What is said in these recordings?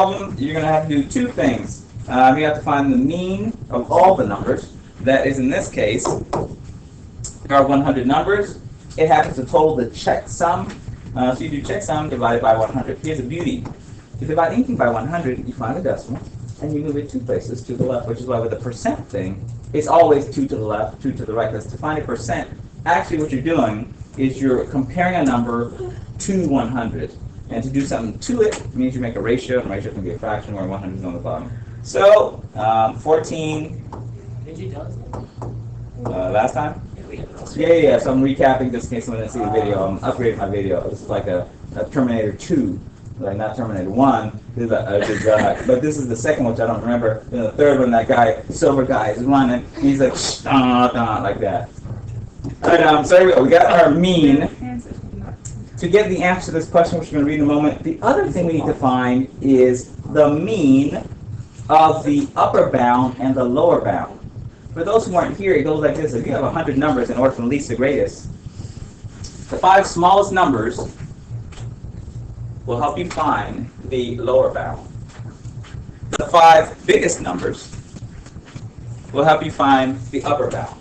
problem, you're going to have to do two things. You have to find the mean of all the numbers. That is, in this case, there are 100 numbers. It happens to total the checksum. So you do checksum divided by 100. Here's the beauty. If you divide anything by 100, you find a decimal, and you move it two places to the left, which is why with the percent thing, it's always 2 to the left, 2 to the right. Because to find a percent, actually what you're doing is you're comparing a number to 100. And to do something to it means you make a ratio, and ratio can be a fraction where 100 is on the bottom. So, 14. Did you tell us that? Last time? Yeah. So I'm recapping just in case someone didn't see the video. I'm upgrading my video. This is like a Terminator 2, like not Terminator 1. But this is the second one, which I don't remember. Then the third one, that guy, silver guy, is running. And he's like, like that. All right, so here we go. We got our mean. To get the answer to this question, which we're going to read in a moment, the other thing we need to find is the mean of the upper bound and the lower bound. For those who weren't here, it goes like this. If you have 100 numbers in order from least to greatest, the 5 smallest numbers will help you find the lower bound. The 5 biggest numbers will help you find the upper bound.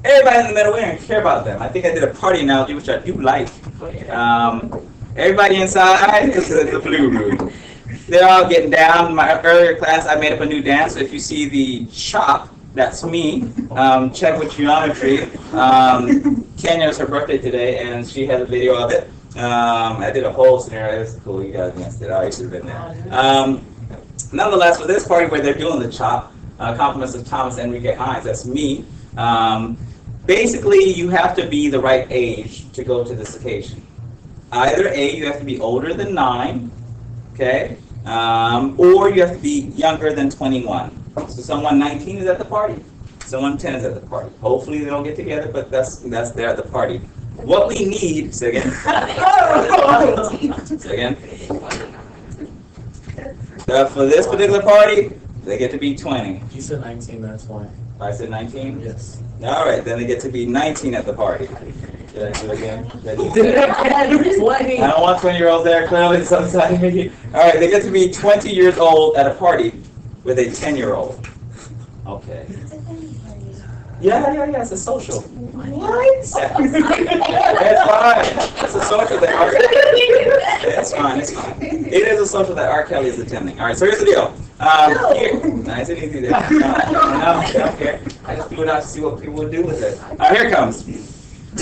Everybody in the middle, we don't care about them. I think I did a party analogy, which I do like. Everybody inside, this is the blue room. They're all getting down. In my earlier class, I made up a new dance. So if you see the chop, that's me. Check with geometry. Kenya was her birthday today, and she had a video of it. I did a whole scenario. It's cool. You guys missed it. I should have been there. Nonetheless, for this party where they're doing the chop, compliments of Thomas Enrique Hines, that's me. Basically, you have to be the right age to go to this occasion. Either A, you have to be older than 9, okay, or you have to be younger than 21. So someone 19 is at the party, someone 10 is at the party. Hopefully they don't get together, but that's there at the party. What we need, say again. Say again. For this particular party, they get to be 20. You said 19, that's why. I said 19? Yes. All right, then they get to be 19 at the party. Did I do it again? I don't want 20-year-olds there, clearly. All right, they get to be 20 years old at a party with a 10-year-old. Okay. Yeah, it's a social. What? It's fine. It's a social that R. It's fine. It is a social that R. Kelly is attending. All right, so here's the deal. Here. Nice and easy there. I don't care. I just do it out to see what people would do with it. Here it comes.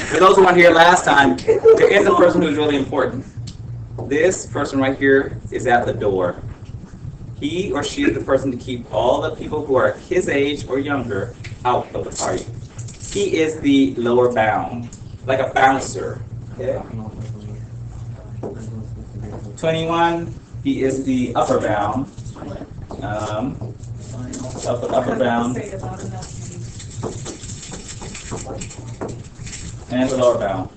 For those who weren't here last time, there is a person who's really important. This person right here is at the door. He or she is the person to keep all the people who are his age or younger out of the party. He is the lower bound, like a bouncer. Okay. 21, he is the upper bound. Upper bound. And the lower bound.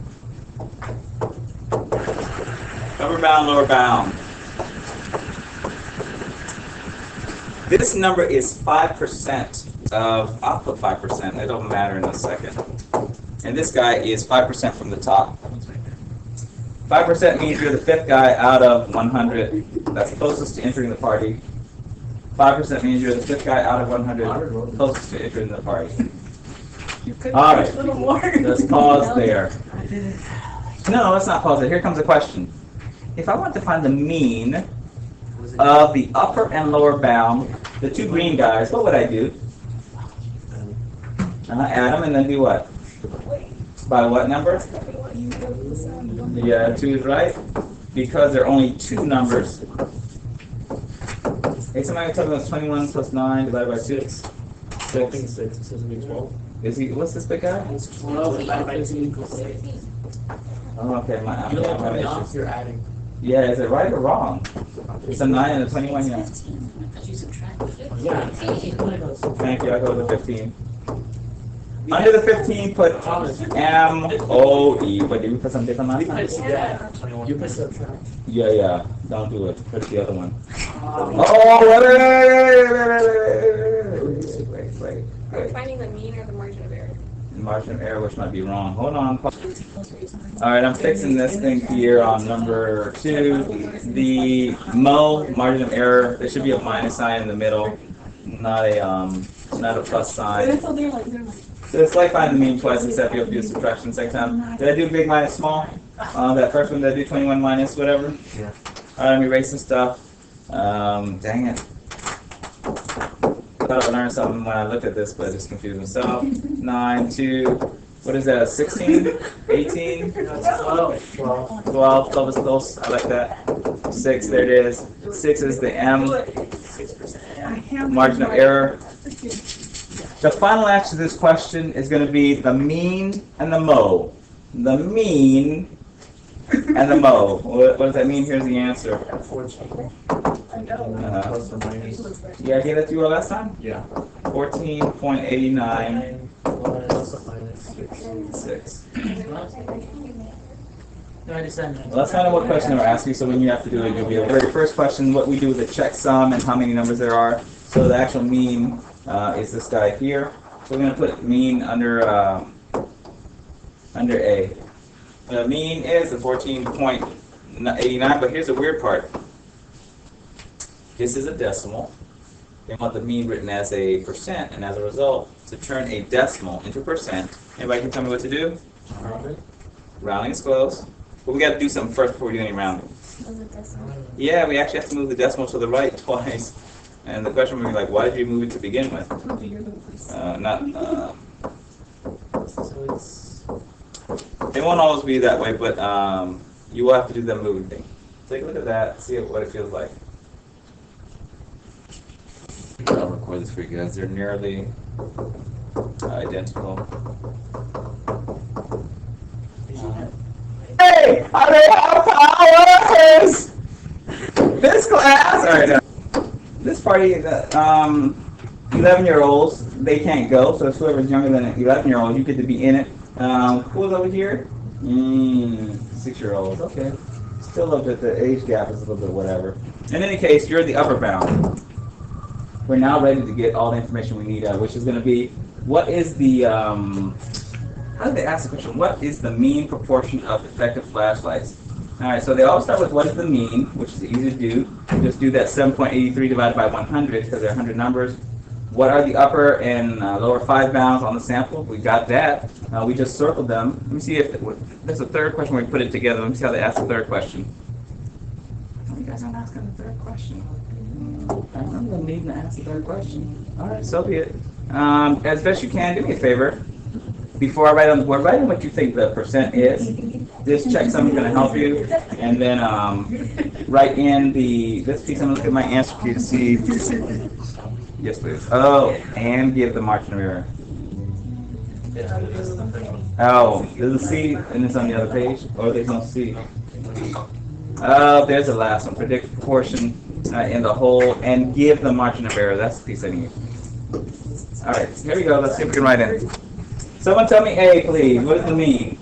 Upper bound, lower bound. This number is 5% of, I'll put 5%, it don't matter in a second. And this guy is 5% from the top. 5% means you're the 5th guy out of 100 that's closest to entering the party. 5% means you're the 5th guy out of 100 closest to entering the party. All right, let's pause there. No, let's not pause there. Here comes a question. If I want to find the mean of the upper and lower bound, the 2 green guys, what would I do? Add them and then do what? By what number? Yeah, 2 is right. Because there are only 2 numbers. Hey, somebody tell me what's 21 plus 9 divided by 6? 6. It says 12. Is he? What's this big guy? It's 12 divided by 2 equals 6. Oh, okay. I'm having issues. You're adding. Yeah, is it right or wrong? It's a 9 and a 21 here. Yeah. Thank you. I go with the 15. Under the 15, put M-O-E. But did we put some different last time? Yeah. You put subtract. Yeah. Don't do it. Put the other one. Are we finding the mean or the margin of error? Margin of error, which might be wrong. Hold on. All right, I'm fixing this thing here on number 2. The mo margin of error. There should be a minus sign in the middle, not a plus sign. So it's like finding the mean twice, except you have to do subtraction second time. Did I do big minus small? That first one, did I do 21 minus whatever? Yeah. All right, let me erase some stuff. Dang it. I thought I would learn something when I looked at this, but I just confused myself. 9, 2, what is that, 16? 18? 12. 12 is close, I like that. 6, there it is. 6 is the M, 6%. margin of error. The final answer to this question is going to be the mean and the mo. The mean and the mo. What does that mean? Here's the answer. 14. Plus or minus. Yeah, I gave that to you all last time? Yeah. 14.89. 9 plus or minus 6. 6. No, I decided. Well, that's kind of what question they're asking. So when you have to do it, you'll be the very first question, what we do with a checksum and how many numbers there are. So the actual mean is this guy here. So we're going to put mean under A. The mean is the 14.89, but here's the weird part. This is a decimal. They want the mean written as a percent, and as a result, to turn a decimal into percent. Anybody can tell me what to do? Rounding is close. But we got to do something first before we do any rounding. Yeah, we actually have to move the decimal to the right twice. And the question will be like, why did you move it to begin with? So it's It won't always be that way, but you will have to do the moving thing. Take a look at that, see what it feels like. I'll record this for you guys. They're nearly identical. Hey, I have powers! This class, all right. This party, 11-year-olds, they can't go. So it's whoever's younger than an 11-year-old, you get to be in it. Who's over here? 6-year-olds. Okay. Still a little bit. The age gap is a little bit whatever. In any case, you're the upper bound. We're now ready to get all the information we need, which is going to be what is the how did they ask the question? What is the mean proportion of effective flashlights? All right, so they all start with what is the mean, which is easy to do. Just do that 7.83 divided by 100 because there are 100 numbers. What are the upper and lower 5 bounds on the sample? We got that. We just circled them. Let me see if there's a third question where we put it together. Let me see how they ask the third question. You guys aren't asking the third question. I remember them needing to ask the third question. All right, so be it. As best you can, do me a favor. Before I write on the board, write in what you think the percent is. This checksum is going to help you. And then write in this piece. I'm going to look at my answer key to see. Yes, please. Oh, and give the margin of error. Oh, there's a C, and it's on the other page? Or there's no C? Oh, there's the last one. Predict proportion in the whole, and give the margin of error. That's the piece I need. All right, here we go. Let's see if we can write in. Someone tell me A, please. What does it mean?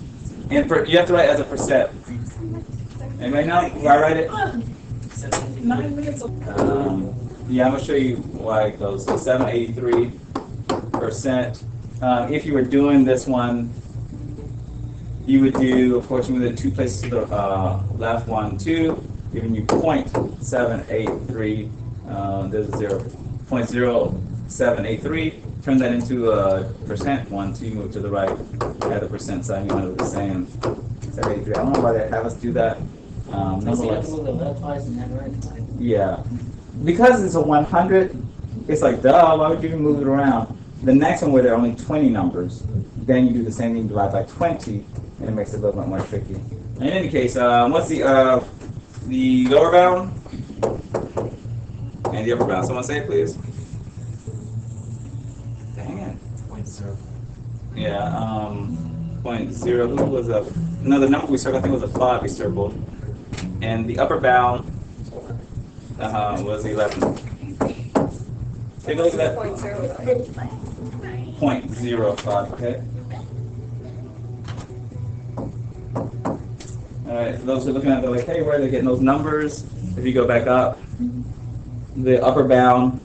And you have to write as a percent. Anybody know? Do I write it? 9 minutes. Yeah, I'm going to show you why it goes. So 783%. If you were doing this one, you would do, of course, move the 2 places to the left, 1, 2, giving you 0.783. There's a 0.0783. Turn that into a percent, 1, 2, move to the right, add the percent sign, you want to do the same. 783. I don't know why they have us do that. Nonetheless. Yeah. Because it's a 100, it's like, duh, why would you even move it around? The next one where there are only 20 numbers, then you do the same thing, divide by 20, and it makes it a little bit more tricky. In any case, what's the lower bound? And the upper bound. Someone say it, please. Dang it. 0.0. Yeah, 0.0, who was another number we circled, I think it was a 5 we circled. And the upper bound was 11. Take a look at that. 0.05, okay? All right, those who are looking at it, they're like, hey, where are they getting those numbers? If you go back up, the upper bound,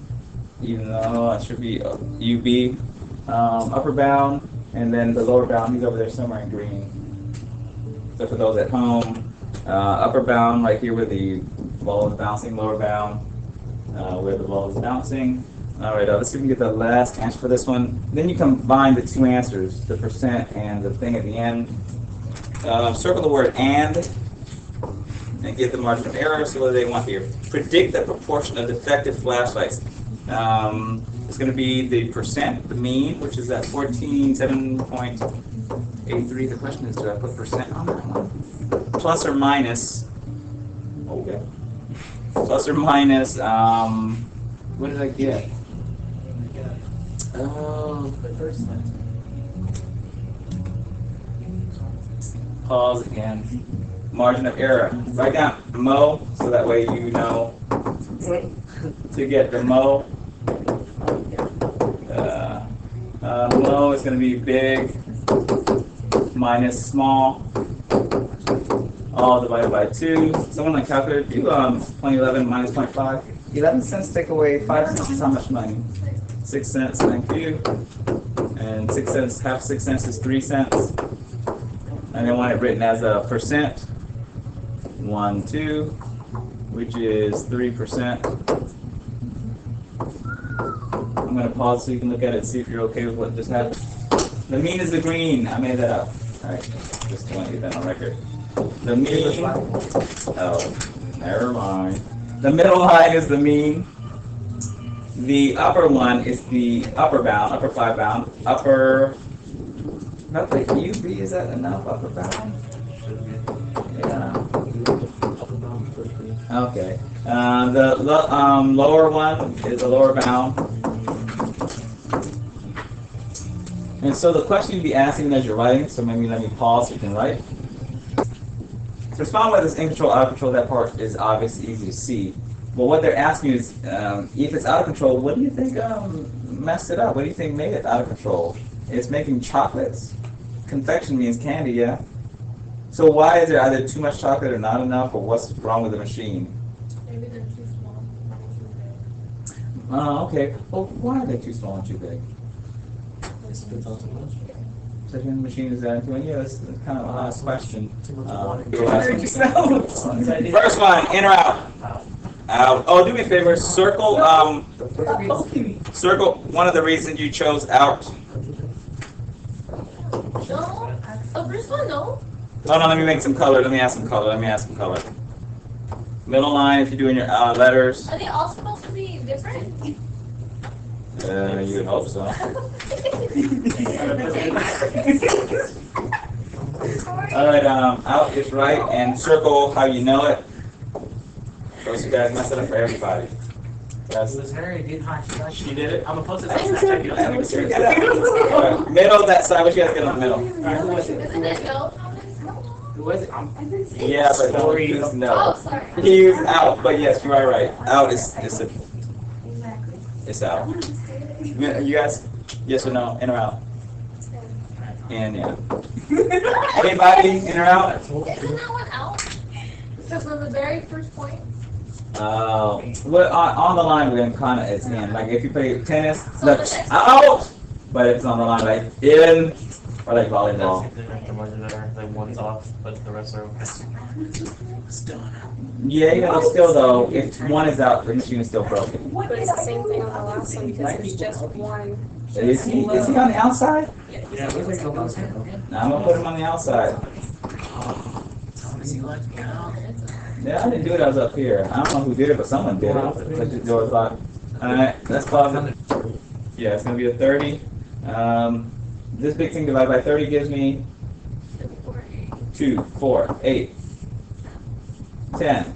even though it should be UB, upper bound And then the lower bound, he's over there somewhere in green. So for those at home, upper bound right here where the ball is bouncing, lower bound where the ball is bouncing. All right, let's see if we can get the last answer for this one. Then you combine the two answers, the percent and the thing at the end. Circle the word and get the margin of error. So what do they want here? Predict the proportion of defective flashlights. It's going to be the percent, the mean, which is at 14.7.83. The question is, do I put percent on that one? Plus or minus. Okay. Plus or minus. What did I get? Oh, The first one. pause again. Margin of error. Write down mo, so that way you know to get the mo. Mo is going to be big minus small, all divided by 2. Someone like calculator, do 0.11 minus 0.5. 11 cents take away 5 cents is how much money? 6 cents, thank you. And 6 cents, half 6 cents is 3 cents. And they want it written as a percent. 1, 2, which is 3%. I'm going to pause so you can look at it and see if you're okay with what just happened. The mean is the green. I made that up. All right, just want to get that on record. The mean. Oh, never mind. The middle line is the mean. The upper one is the upper bound, upper 5 bound. Upper. Not the UB, is that enough? Upper bound? Yeah. Okay. The lower one is the lower bound. And so the question you'd be asking as you're writing, so maybe let me pause so you can write. To respond whether it's in control, out of control, that part is obviously easy to see. But what they're asking is, if it's out of control, what do you think messed it up? What do you think made it out of control? It's making chocolates. Confection means candy, yeah? So why is there either too much chocolate or not enough, or what's wrong with the machine? Maybe they're too small. Oh, okay. Well, why are they too small and too big? So the machine is that doing? Yeah, that's kind of a nice question. First one, in or out? Out. Oh, do me a favor. Circle. Circle one of the reasons you chose out. No? The first one, no? Oh no, let me make some color. Let me add some color. Middle line, if you're doing your letters. Are they all supposed to be different? You would hope so. All right, out is right, and circle how you know it. Those you guys mess it up for everybody. It was very good. She did it. I'm opposed to All right, middle, that side. What you guys get on the middle? Isn't it no? Who was it? Yeah, but don't use Oh, no. sorry. He used out, but yes, you are right. Out is it's out. You guys, yes or no? In or out? In, yeah. Anybody in or out? Isn't that one out? Because on the very first point. Well, on the line we're gonna kind of it's in. Like if you play tennis, that's out. But if it's on the line, like in or like volleyball. Like one's off, but the rest are okay. Yeah, you know, still though, if one is out, the machine is still broken. But it's the same thing on the last one because there's just one. Is he on the outside? Yeah, it was like No, I'm gonna put him on the outside. Yeah, I didn't do it. I was up here. I don't know who did it, but someone did it. Like the door locked. All right, let's pause it. Yeah, it's gonna be a 30. This big thing divided by 30 gives me 2, 4, 8, 10.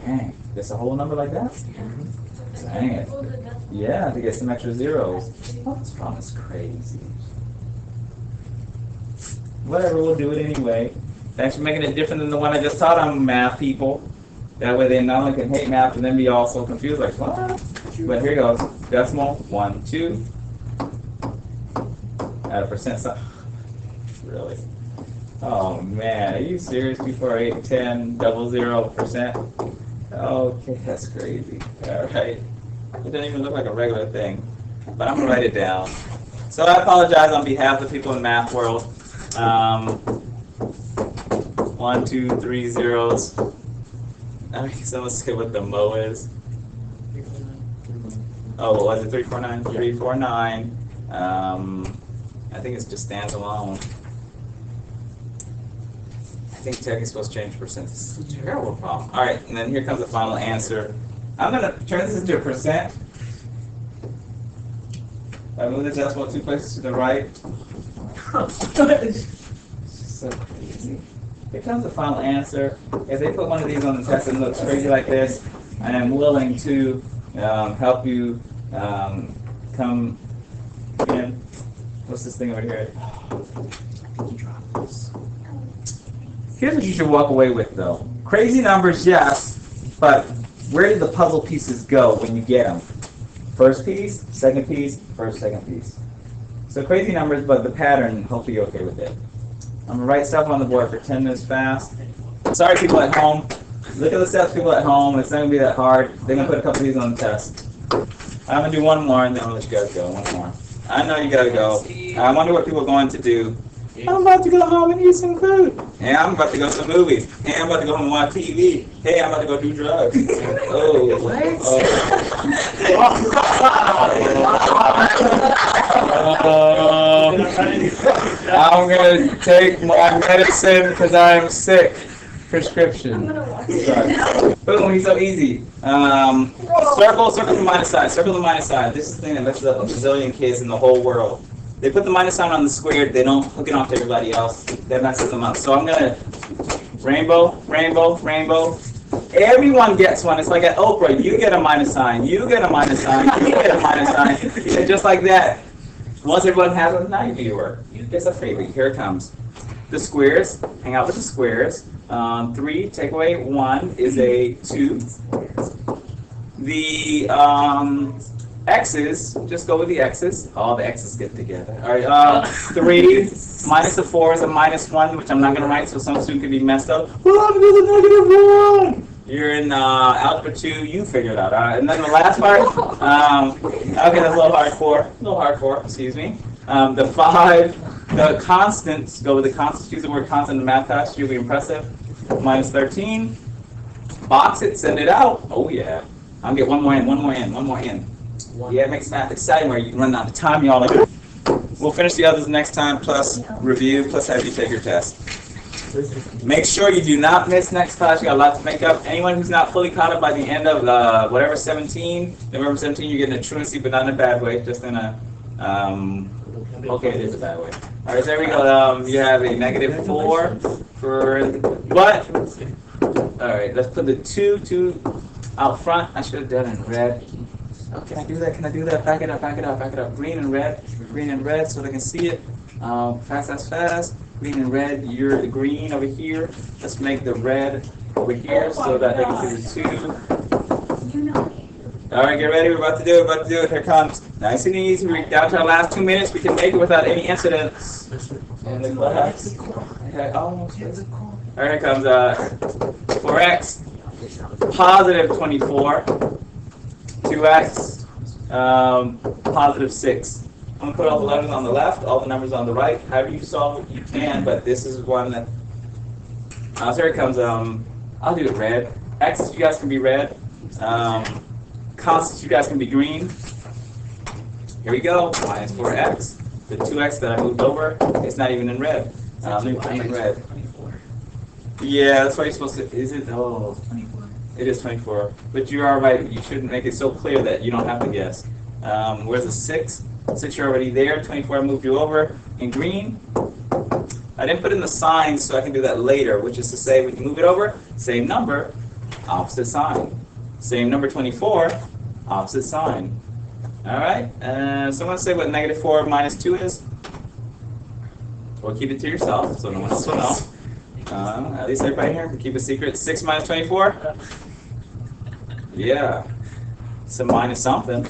Dang, there's a whole number like that? Dang it. Yeah, to get some extra zeros. Oh, this problem is crazy. Whatever, we'll do it anyway. Thanks for making it different than the one I just taught on math, people. That way they not only can hate math and then be all so confused, like, what? But here goes. Decimal, 1, 2. Add a percent sign. Really? Oh man, are you serious? 2, 4, 8, 10, 00%? Okay, that's crazy. All right. It doesn't even look like a regular thing. But I'm gonna write it down. So I apologize on behalf of the people in math world. 1, 2, 3 zeros. Okay, so let's see what the mo is. Oh, was it 349? 349. I think it just stands alone. I think tech is supposed to change percent. This is a terrible problem. All right, and then here comes the final answer. I'm going to turn this into a percent. I move the decimal 2 places to the right. So crazy. Here comes the final answer. If they put one of these on the test and it looks crazy like this, I am willing to help you come in. What's this thing over here? Here's what you should walk away with, though. Crazy numbers, yes, but where did the puzzle pieces go when you get them? First piece, second piece, first, second piece. So crazy numbers, but the pattern, hopefully you're okay with it. I'm going to write stuff on the board for 10 minutes fast. Sorry, people at home. Look at the steps, people at home. It's not going to be that hard. They're going to put a couple of these on the test. I'm going to do one more, and then I'll let you guys go. One more. I know you got to go. I wonder what people are going to do. I'm about to go home and eat some food. Hey, I'm about to go to the movies. Hey, I'm about to go home and watch TV. Hey, I'm about to go do drugs. Oh. I'm going to take my medicine because I am sick. Prescription. Boom, he's so easy. Circle the minus sign. Circle the minus sign. This is the thing that messes up a bazillion kids in the whole world. They put the minus sign on the square. They don't hook it off to everybody else. That messes them up. So I'm going to rainbow, rainbow, rainbow. Everyone gets one. It's like at Oprah. You get a minus sign. You get a minus sign. You get a minus sign. And just like that. Once everyone has it, now you do your work. It's a favorite. Here it comes. The squares. Hang out with the squares. 3, take away 1 is a 2. The x's, just go with the x's. All the x's get together. All right, 3 minus a 4 is a minus 1, which I'm not going to write, so some student could be messed up. Well, there's a -1. You're in algebra 2, you figure it out. All right, and then the last part, okay, that's a little hardcore, excuse me. The 5, the constants, go with the constants. Use the word constant in the math class, you'll be impressive. Minus 13. Box it, send it out. Oh, yeah. I'll get one more in. Yeah, it makes math exciting where you can run out of time, y'all. Like, we'll finish the others next time, plus review, plus have you take your test. Make sure you do not miss next class. You got a lot to make up. Anyone who's not fully caught up by the end of November 17, you're getting a truancy, but not in a bad way, just in a, okay, it is a bad way. All right, there we go. You have a -4 for what? All right, let's put the 2 out front. I should have done it in red. Oh, can I do that? Back it up. Green and red so they can see it. Fast. Green and red. You're the green over here. Let's make the red over here so that they can see the 2. All right, get ready. We're about to do it. Here it comes. Nice and easy. We're down to our last 2 minutes. We can make it without any incidents. In the class. Okay, almost. All right, here comes 4x. Positive 24. 2x. Positive 6. I'm going to put all the letters on the left, all the numbers on the right. However you solve it, you can, but this is one that... so here it comes. I'll do it red. X's, you guys can be red. Constants, you guys can be green. Here we go. Minus 4x. The 2x that I moved over, it's not even in red. I'm in red. Yeah, that's why you're supposed to... Is it? Oh, it is 24. But you are right. You shouldn't make it so clear that you don't have to guess. Where's the 6? 6, you're already there. 24, I moved you over in green. I didn't put in the signs, so I can do that later, which is to say, when you move it over, same number, opposite sign. Same number 24, opposite sign. All right? Someone say what -4 minus 2 is? Or keep it to yourself, so no one else will know. At least everybody here can keep a secret. 6 minus 24? Yeah. So minus something.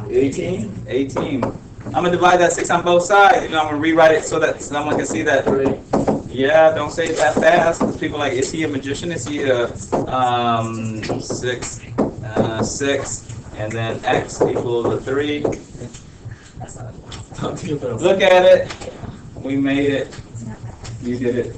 18? 18. I'm going to divide that 6 on both sides. I'm going to rewrite it so that someone can see that. Yeah, don't say it that fast. Because people are like, is he a magician? Is he a 6, and then x equals 3. Look at it. We made it. You did it.